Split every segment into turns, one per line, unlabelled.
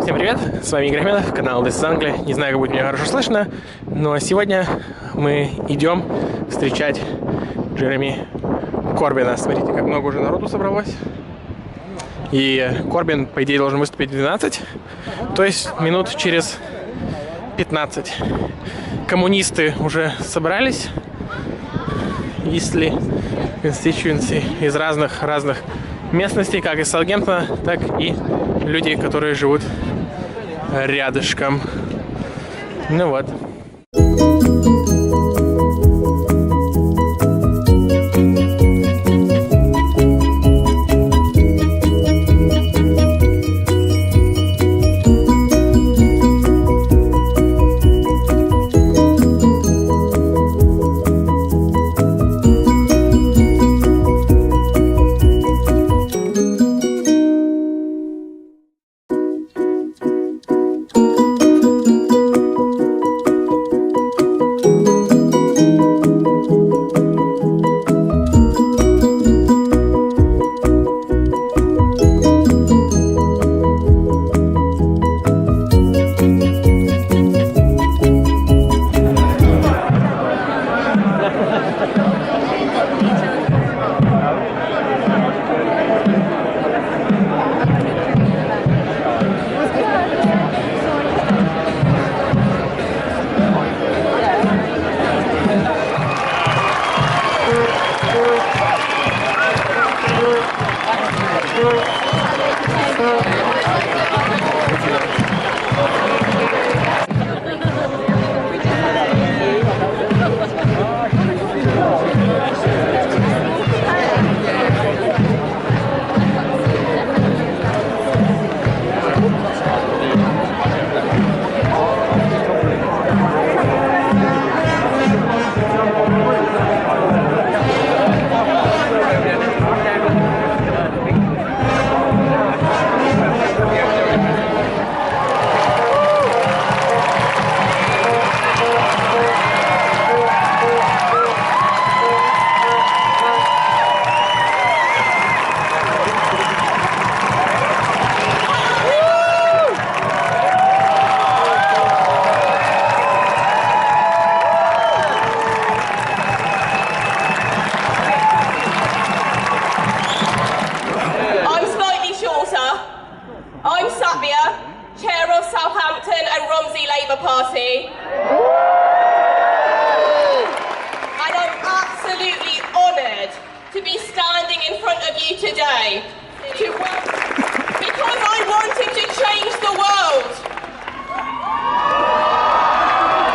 Всем привет, с вами Игорь, канал из Англии. Не знаю, как будет меня хорошо слышно, но сегодня мы идем встречать Джерими Корбина. Смотрите, как много уже народу собралось. И Корбин, по идее, должен выступить в 12, то есть минут через 15. Коммунисты уже собрались, если constituency из разных местностей, как из Саутгемптона, так и люди, которые живут рядышком. Ну вот.
Party, and I'm absolutely honoured to be standing in front of you today because I wanted to change the world.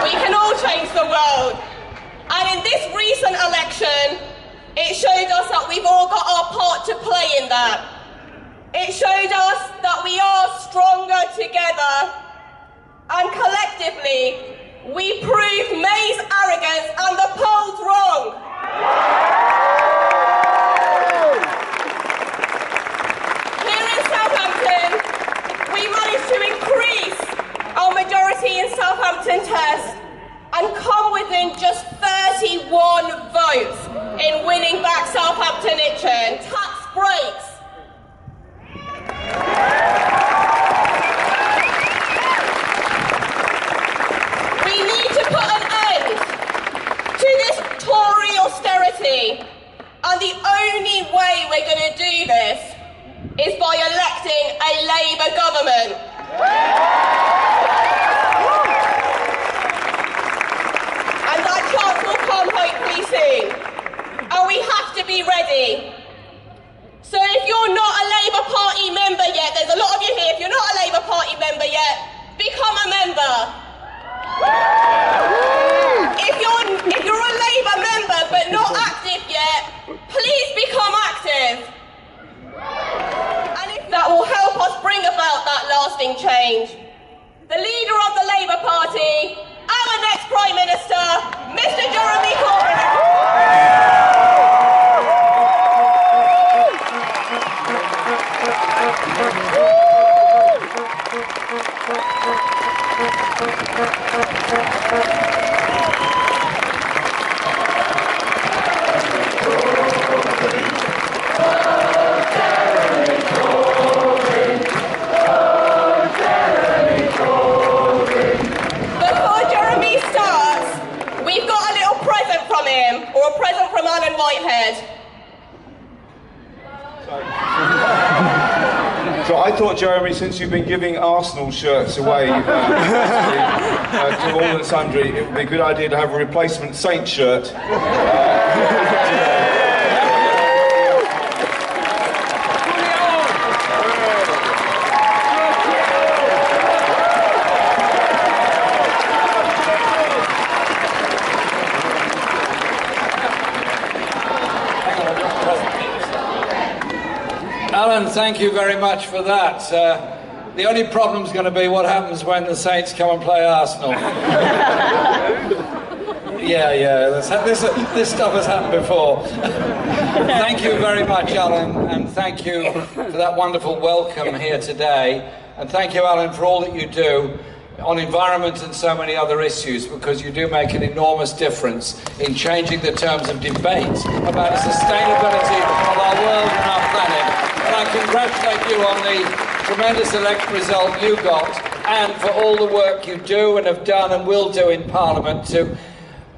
We can all change the world, and in this recent election it showed us that we've all got our part to play in that. It showed us that we are stronger together. And collectively, we proved May's arrogance and the polls wrong. Here in Southampton, we managed to increase our majority in Southampton test and come within just 31 votes in winning back Southampton Itchen. Tax breaks. And the only way we're going to do this is by electing a Labour government. And that chance will come hopefully soon. And we have to be ready. So if you're not a Labour Party member yet, there's a lot of you here, if you're not a Labour Party member yet, become a member. If you're a Labour member but not active yet, please become active. And if that will help us bring about that lasting change. The leader of the Labour Party, our next Prime Minister, Mr. Jeremi Korbin.
thought, Jeremy, since you've been giving Arsenal shirts away to all and sundry, it would be a good idea to have a replacement Saint shirt.
Alan, thank you very much for that. The only problem's going to be what happens when the Saints come and play Arsenal. This stuff has happened before. Thank you very much, Alan, and thank you for that wonderful welcome here today. And thank you, Alan, for all that you do on environment and so many other issues, because you do make an enormous difference in changing the terms of debate about the sustainability of our world and our planet. And I congratulate you on the tremendous election result you got, and for all the work you do and have done and will do in Parliament to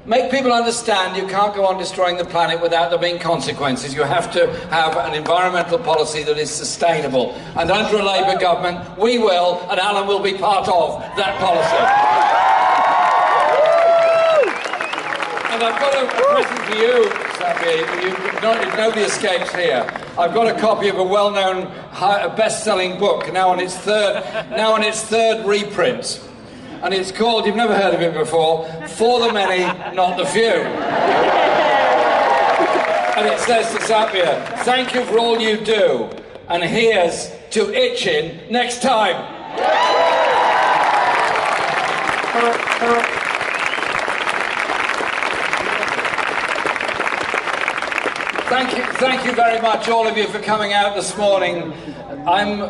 make people understand you can't go on destroying the planet without there being consequences. You have to have an environmental policy that is sustainable. And under a Labour government, we will, and Alan will be part of that policy. And I've got a present for you, Sabi. Nobody escapes here. I've got a copy of a well-known, best-selling book, now on its third reprint. And it's called, you've never heard of it before, For the Many, Not the Few. And it says to Sapia, thank you for all you do, and here's to itching next time. Thank you very much, all of you, for coming out this morning. I'm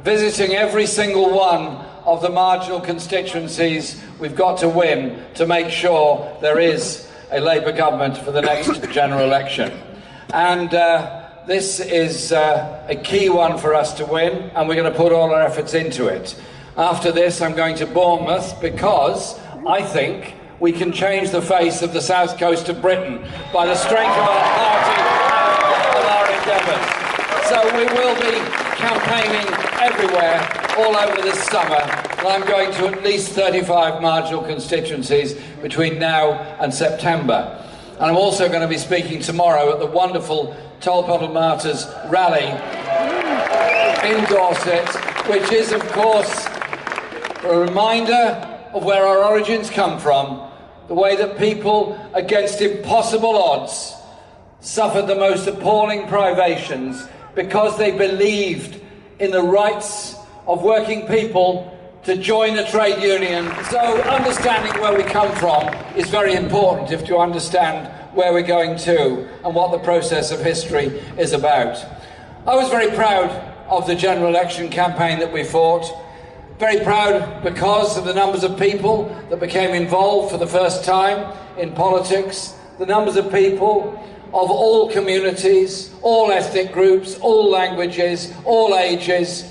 visiting every single one of the marginal constituencies we've got to win to make sure there is a Labour government for the next general election. And this is a key one for us to win, and we're going to put all our efforts into it. After this, I'm going to Bournemouth because I think we can change the face of the south coast of Britain by the strength of our party and our endeavours. So we will be campaigning everywhere, all over this summer, and I'm going to at least 35 marginal constituencies between now and September. And I'm also going to be speaking tomorrow at the wonderful Tolpuddle Martyrs rally in Dorset, which is, of course, a reminder of where our origins come from, the way that people, against impossible odds, suffered the most appalling privations because they believed in the rights of working people to join a trade union. So understanding where we come from is very important if to understand where we're going to and what the process of history is about. I was very proud of the general election campaign that we fought. Very proud because of the numbers of people that became involved for the first time in politics, the numbers of people of all communities, all ethnic groups, all languages, all ages,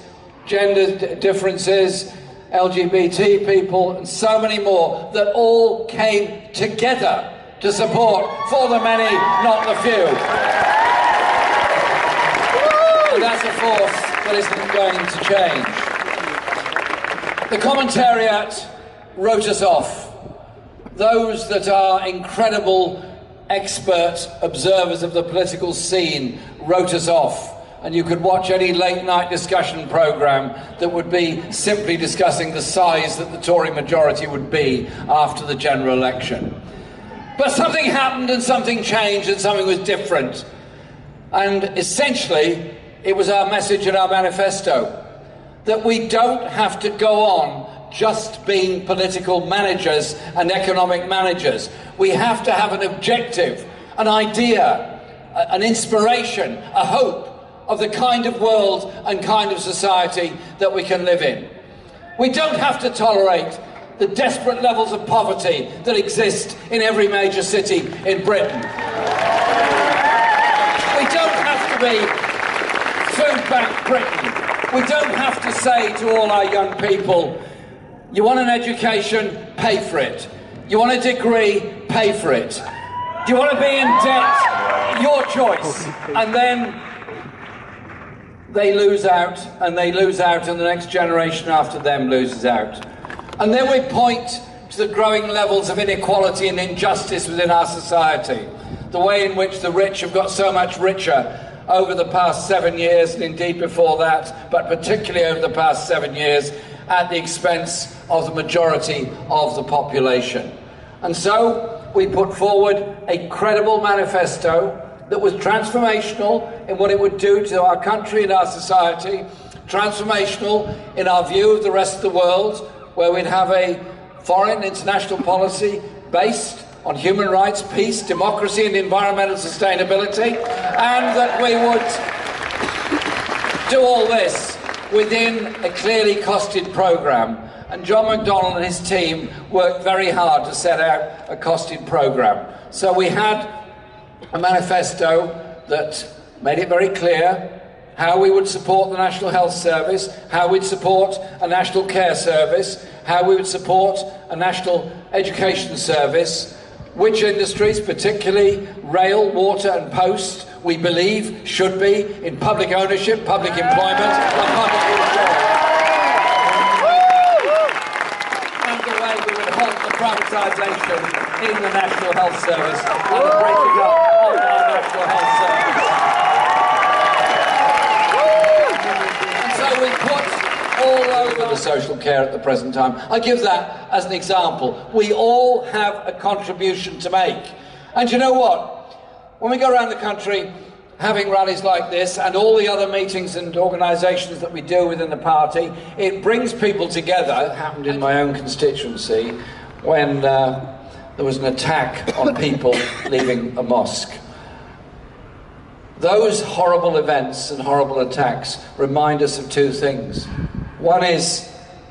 gender differences, LGBT people, and so many more that all came together to support For the Many, Not the Few. And that's a force that isn't going to change. The commentariat wrote us off. Those that are incredible expert observers of the political scene wrote us off. And you could watch any late-night discussion programme that would be simply discussing the size that the Tory majority would be after the general election. But something happened and something changed and something was different. And essentially, it was our message in our manifesto, that we don't have to go on just being political managers and economic managers. We have to have an objective, an idea, an inspiration, a hope of the kind of world and kind of society that we can live in. We don't have to tolerate the desperate levels of poverty that exist in every major city in Britain. We don't have to be Food Bank Britain. We don't have to say to all our young people, you want an education, pay for it. You want a degree, pay for it. Do you want to be in debt? Your choice. And then they lose out, and they lose out, and the next generation after them loses out. And then we point to the growing levels of inequality and injustice within our society, the way in which the rich have got so much richer over the past 7 years, and indeed before that, but particularly over the past 7 years, at the expense of the majority of the population. And so we put forward a credible manifesto that was transformational in what it would do to our country and our society, transformational in our view of the rest of the world, where we'd have a foreign international policy based on human rights, peace, democracy and environmental sustainability, and that we would do all this within a clearly costed programme. And John McDonnell and his team worked very hard to set out a costed programme. So we had a manifesto that made it very clear how we would support the National Health Service, how we'd support a National Care Service, how we would support a National Education Service, which industries, particularly rail, water and post, we believe should be in public ownership, public employment and public insurance. And the way we would halt the privatisation in the National Health Service and the breaking up of our National Health Service. And so we put all over the social care at the present time. I give that as an example. We all have a contribution to make. And you know what? When we go around the country having rallies like this and all the other meetings and organisations that we do within the party, it brings people together. It happened in my own constituency when there was an attack on people leaving a mosque. Those horrible events and horrible attacks remind us of two things. One is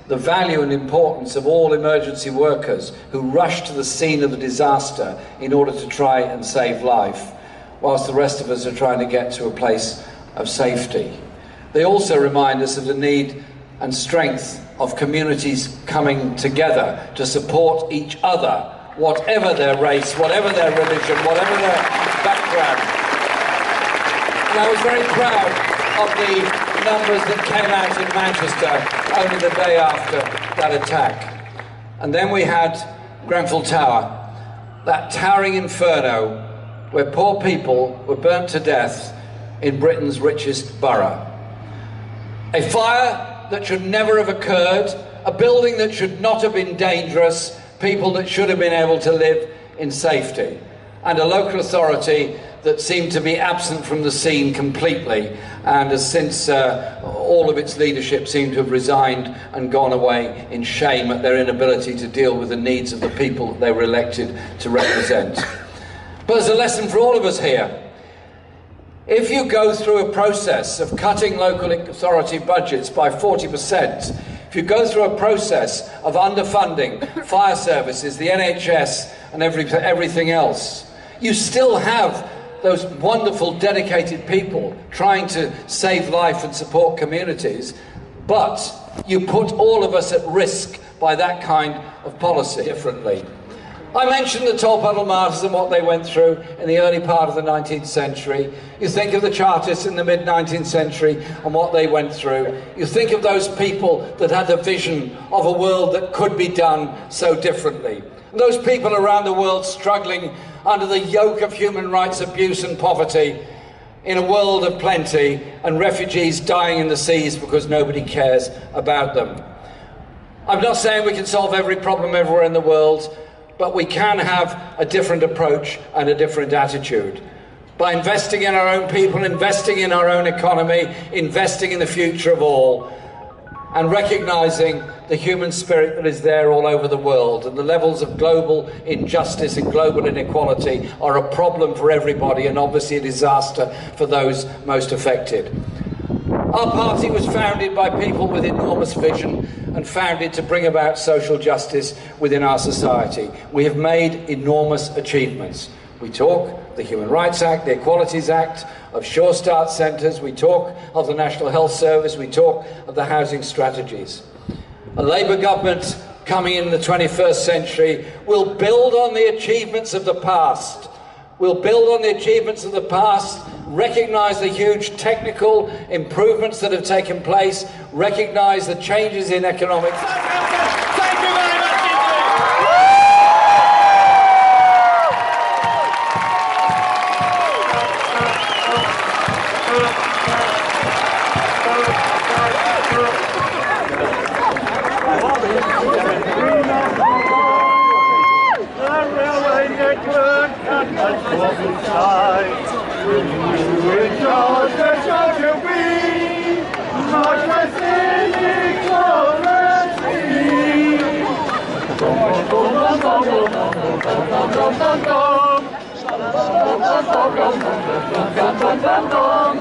the value and importance of all emergency workers who rush to the scene of the disaster in order to try and save life, whilst the rest of us are trying to get to a place of safety. They also remind us of the need and strength of communities coming together to support each other, whatever their race, whatever their religion, whatever their background. And I was very proud of the numbers that came out in Manchester only the day after that attack. And then we had Grenfell Tower, that towering inferno where poor people were burnt to death in Britain's richest borough. A fire that should never have occurred, a building that should not have been dangerous, people that should have been able to live in safety, and a local authority that seemed to be absent from the scene completely, and has since all of its leadership seemed to have resigned and gone away in shame at their inability to deal with the needs of the people that they were elected to represent. But there's a lesson for all of us here. If you go through a process of cutting local authority budgets by 40%, if you go through a process of underfunding fire services, the NHS and everything else, you still have those wonderful dedicated people trying to save life and support communities, but you put all of us at risk by that kind of policy differently. I mentioned the Tolpuddle martyrs and what they went through in the early part of the 19th century. You think of the Chartists in the mid-19th century and what they went through. You think of those people that had a vision of a world that could be done so differently. And those people around the world struggling under the yoke of human rights abuse and poverty in a world of plenty, and refugees dying in the seas because nobody cares about them. I'm not saying we can solve every problem everywhere in the world, but we can have a different approach and a different attitude. By investing in our own people, investing in our own economy, investing in the future of all, and recognising the human spirit that is there all over the world. And the levels of global injustice and global inequality are a problem for everybody, and obviously a disaster for those most affected. Our party was founded by people with enormous vision and founded to bring about social justice within our society. We have made enormous achievements. We talk the Human Rights Act, the Equalities Act, of Sure Start centres, we talk of the National Health Service, we talk of the housing strategies. A Labour government coming in the 21st century will build on the achievements of the past. We'll build on the achievements of the past recognise the huge technical improvements that have taken place, recognise the changes in economics.
Thank you very much indeed.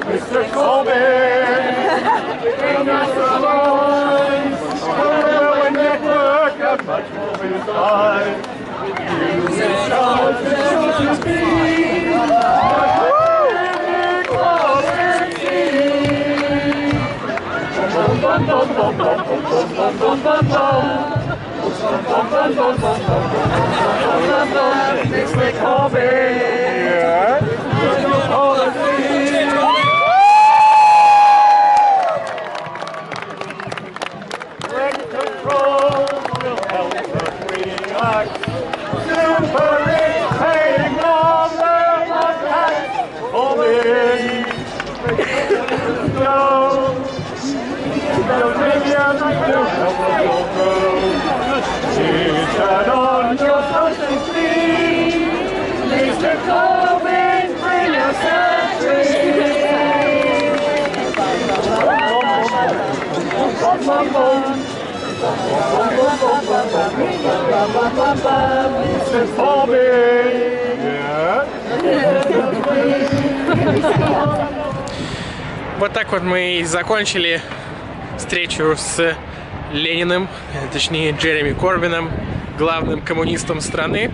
Mr. Corbin, in us allies, the railway network and much more besides. You in charge of be Mr. Corbin, rent control will help us relax. Super rich paying on the tax. Corbin, go. Donations will help us all grow. Turn on your social speed. Mr. Corbin, bring us century. Mr. Corbin, yeah.
Вот так вот мы и закончили встречу с Лениным, точнее Джереми Корбином, главным коммунистом страны.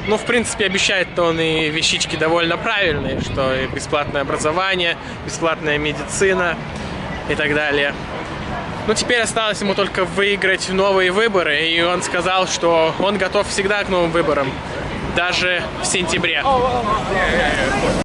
Ну, в принципе, обещает-то он и вещички довольно правильные, что и бесплатное образование, бесплатная медицина и так далее. Ну, теперь осталось ему только выиграть новые выборы, и он сказал, что он готов всегда к новым выборам, даже в сентябре.